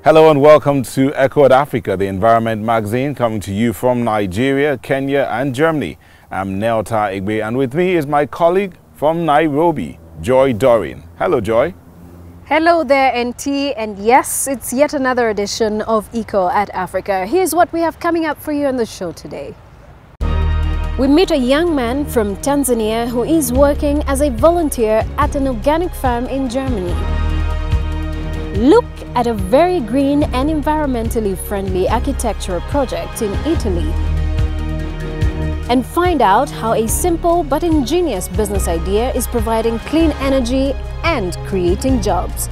Hello and welcome to Echoed Africa, the environment magazine coming to you from Nigeria, Kenya and Germany. I'm Neota Igbe and with me is my colleague from Nairobi, Joy Doreen. Hello Joy. Hello there NT, and yes, it's yet another edition of Echo at Africa. Here's what we have coming up for you on the show today. We meet a young man from Tanzania who is working as a volunteer at an organic farm in Germany. Look at a very green and environmentally friendly architectural project in Italy. And find out how a simple but ingenious business idea is providing clean energy and creating jobs.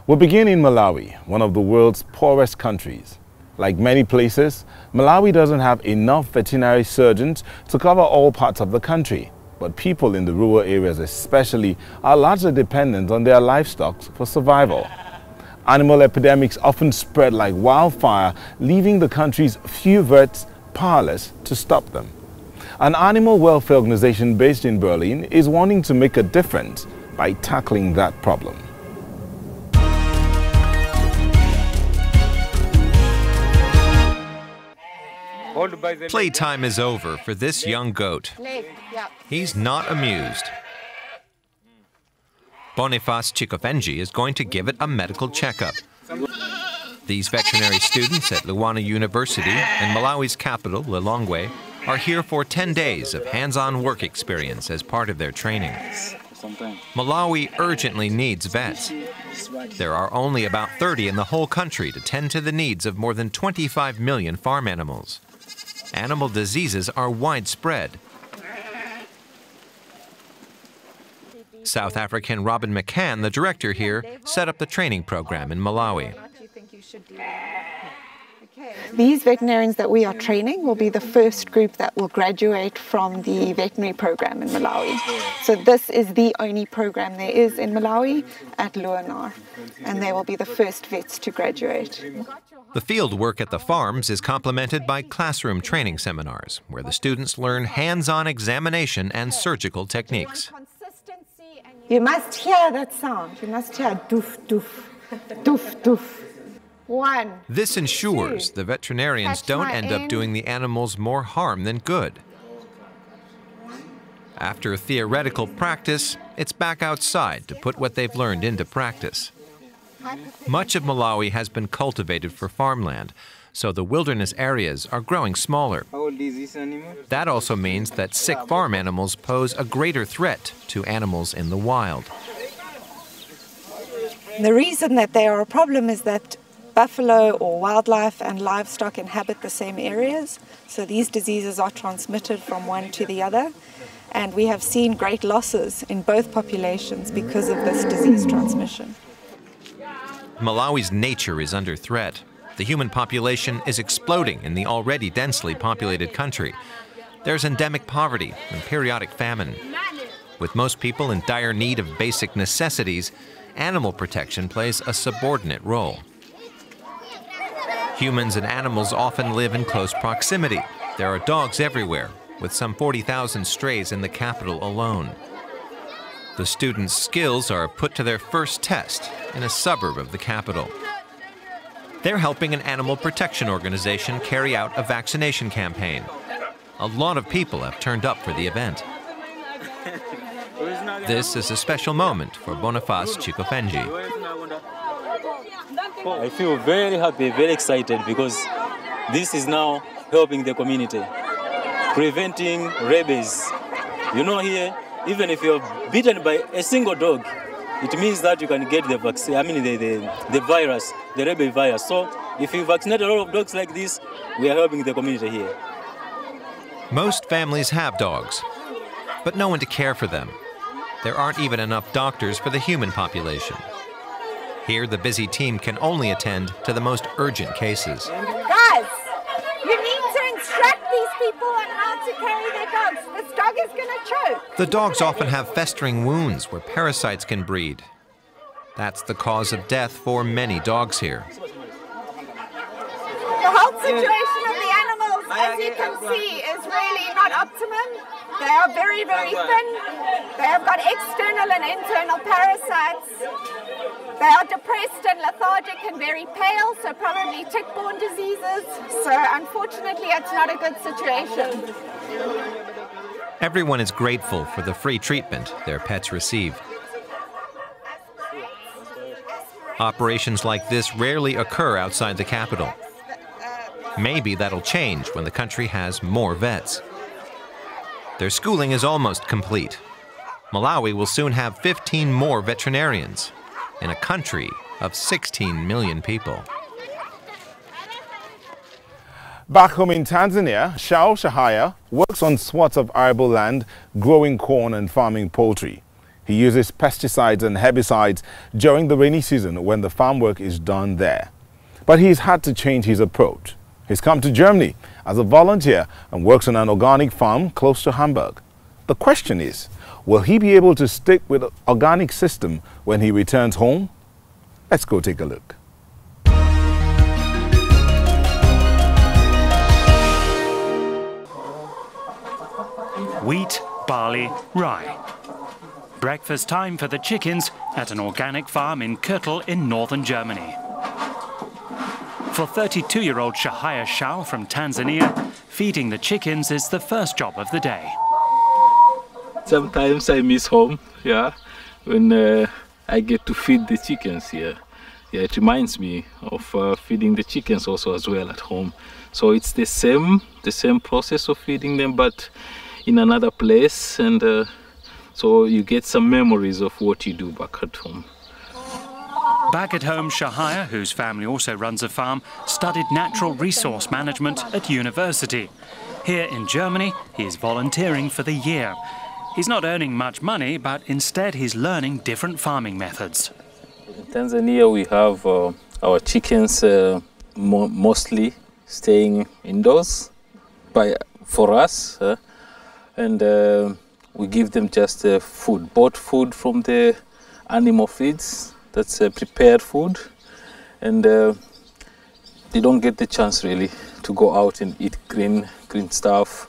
We'll begin in Malawi, one of the world's poorest countries. Like many places, Malawi doesn't have enough veterinary surgeons to cover all parts of the country. But people in the rural areas especially are largely dependent on their livestock for survival. Animal epidemics often spread like wildfire, leaving the country's few vets powerless to stop them. An animal welfare organization based in Berlin is wanting to make a difference by tackling that problem. Playtime is over for this young goat. He's not amused. Boniface Chikofenji is going to give it a medical checkup. These veterinary students at Luwana University and Malawi's capital, Lilongwe, are here for 10 days of hands-on work experience as part of their training. Malawi urgently needs vets. There are only about 30 in the whole country to tend to the needs of more than 25 million farm animals. Animal diseases are widespread. South African Robin McCann, the director here, set up the training program in Malawi. These veterinarians that we are training will be the first group that will graduate from the veterinary program in Malawi. So this is the only program there is in Malawi at Luwana, and they will be the first vets to graduate. The field work at the farms is complemented by classroom training seminars, where the students learn hands-on examination and surgical techniques. You must hear that sound. You must hear doof, doof, doof, doof. One. This ensures the veterinarians don't end up doing the animals more harm than good. After theoretical practice, it's back outside to put what they've learned into practice. Much of Malawi has been cultivated for farmland, so the wilderness areas are growing smaller. That also means that sick farm animals pose a greater threat to animals in the wild. The reason that they are a problem is that buffalo or wildlife and livestock inhabit the same areas, so these diseases are transmitted from one to the other, and we have seen great losses in both populations because of this disease transmission. Malawi's nature is under threat. The human population is exploding in the already densely populated country. There's endemic poverty and periodic famine. With most people in dire need of basic necessities, animal protection plays a subordinate role. Humans and animals often live in close proximity. There are dogs everywhere, with some 40,000 strays in the capital alone. The students' skills are put to their first test in a suburb of the capital. They're helping an animal protection organization carry out a vaccination campaign. A lot of people have turned up for the event. This is a special moment for Boniface Chikofenji. I feel very happy, very excited, because this is now helping the community, preventing rabies. You know, here, even if you're bitten by a single dog, it means that you can get the vaccine, the virus, the rabies virus. So if you vaccinate a lot of dogs like this, we are helping the community here. Most families have dogs, but no one to care for them. There aren't even enough doctors for the human population. Here, the busy team can only attend to the most urgent cases. Guys, you need to instruct these people on how to carry their dogs. This dog is going to choke. The dogs often have festering wounds where parasites can breed. That's the cause of death for many dogs here. The health situation of the animals, as you can see, is really not optimum. They are very, very thin. They have got external and internal parasites. They are depressed and lethargic and very pale, so probably tick-borne diseases. So unfortunately, it's not a good situation. Everyone is grateful for the free treatment their pets receive. Operations like this rarely occur outside the capital. Maybe that'll change when the country has more vets. Their schooling is almost complete. Malawi will soon have 15 more veterinarians in a country of 16 million people. Back home in Tanzania, Shahaya works on swaths of arable land, growing corn and farming poultry. He uses pesticides and herbicides during the rainy season when the farm work is done there. But he's had to change his approach. He's come to Germany as a volunteer and works on an organic farm close to Hamburg. The question is, will he be able to stick with the organic system when he returns home? Let's go take a look. Wheat, barley, rye. Breakfast time for the chickens at an organic farm in Köttel in northern Germany. For 32-year-old Shahaya Shao from Tanzania, feeding the chickens is the first job of the day. Sometimes I miss home, yeah, when I get to feed the chickens here. Yeah, it reminds me of feeding the chickens also as well at home. So it's the same process of feeding them, but in another place, and so you get some memories of what you do back at home. Back at home, Shahaya, whose family also runs a farm, studied natural resource management at university. Here in Germany, he is volunteering for the year. He's not earning much money, but instead he's learning different farming methods. In Tanzania, we have our chickens mostly staying indoors for us, and we give them just food, bought food from the animal feeds. That's prepared food, and they don't get the chance really to go out and eat green stuff.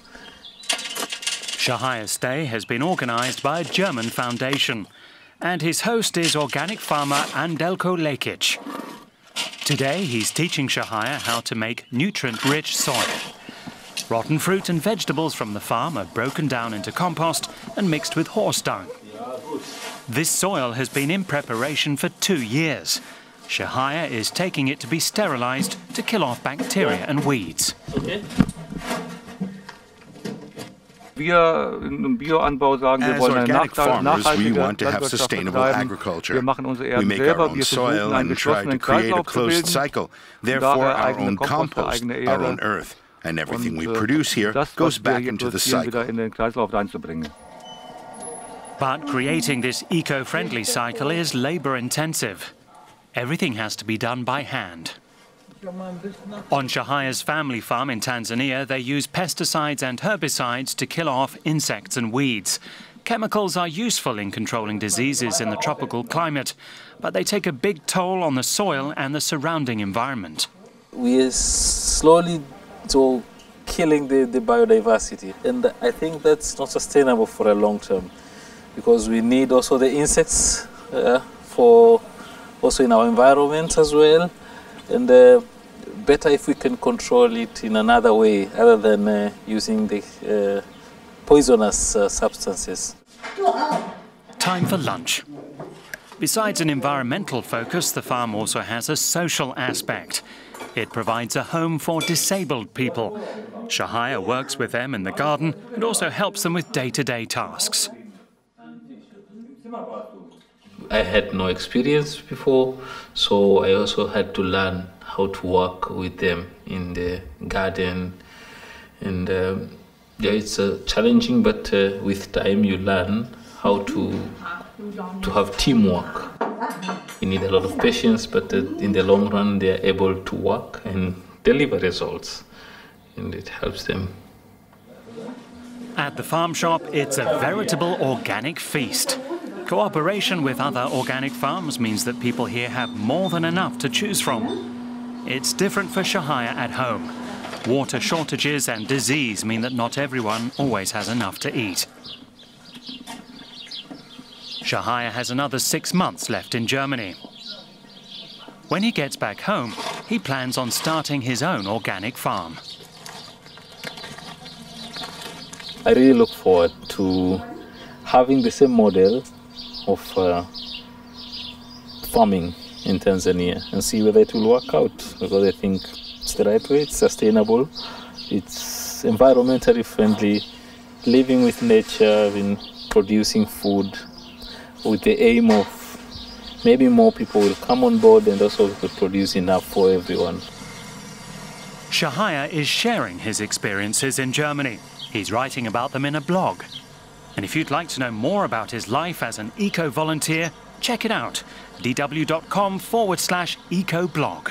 Shahaya's stay has been organised by a German foundation, and his host is organic farmer Andelko Lekic. Today he's teaching Shahaya how to make nutrient-rich soil. Rotten fruit and vegetables from the farm are broken down into compost and mixed with horse dung. This soil has been in preparation for 2 years. Shahaya is taking it to be sterilised to kill off bacteria and weeds. Okay. As organic farmers, we want to have sustainable agriculture. We make our own soil and try to create a closed cycle. Therefore, our own compost, our own earth, and everything we produce here goes back into the cycle. But creating this eco-friendly cycle is labour-intensive. Everything has to be done by hand. On Shahaya's family farm in Tanzania, they use pesticides and herbicides to kill off insects and weeds. Chemicals are useful in controlling diseases in the tropical climate, but they take a big toll on the soil and the surrounding environment. We are slowly killing the biodiversity, and I think that's not sustainable for a long term, because we need also the insects for also in our environment as well, and better if we can control it in another way other than using the poisonous substances. Time for lunch. Besides an environmental focus, the farm also has a social aspect. It provides a home for disabled people. Shahaya works with them in the garden and also helps them with day-to-day tasks. I had no experience before, so I also had to learn how to work with them in the garden. And yeah, it's challenging, but with time you learn how to have teamwork. You need a lot of patience, but in the long run they are able to work and deliver results, and it helps them. At the farm shop, it's a veritable organic feast. Cooperation with other organic farms means that people here have more than enough to choose from. It's different for Shahaya at home. Water shortages and disease mean that not everyone always has enough to eat. Shahaya has another 6 months left in Germany. When he gets back home, he plans on starting his own organic farm. I really look forward to having the same model of farming in Tanzania and see whether it will work out, because I think it's the right way, it's sustainable, it's environmentally friendly, living with nature and producing food with the aim of maybe more people will come on board and also we could produce enough for everyone. Shahaya is sharing his experiences in Germany. He's writing about them in a blog. And if you'd like to know more about his life as an eco-volunteer, check it out, dw.com/eco-blog.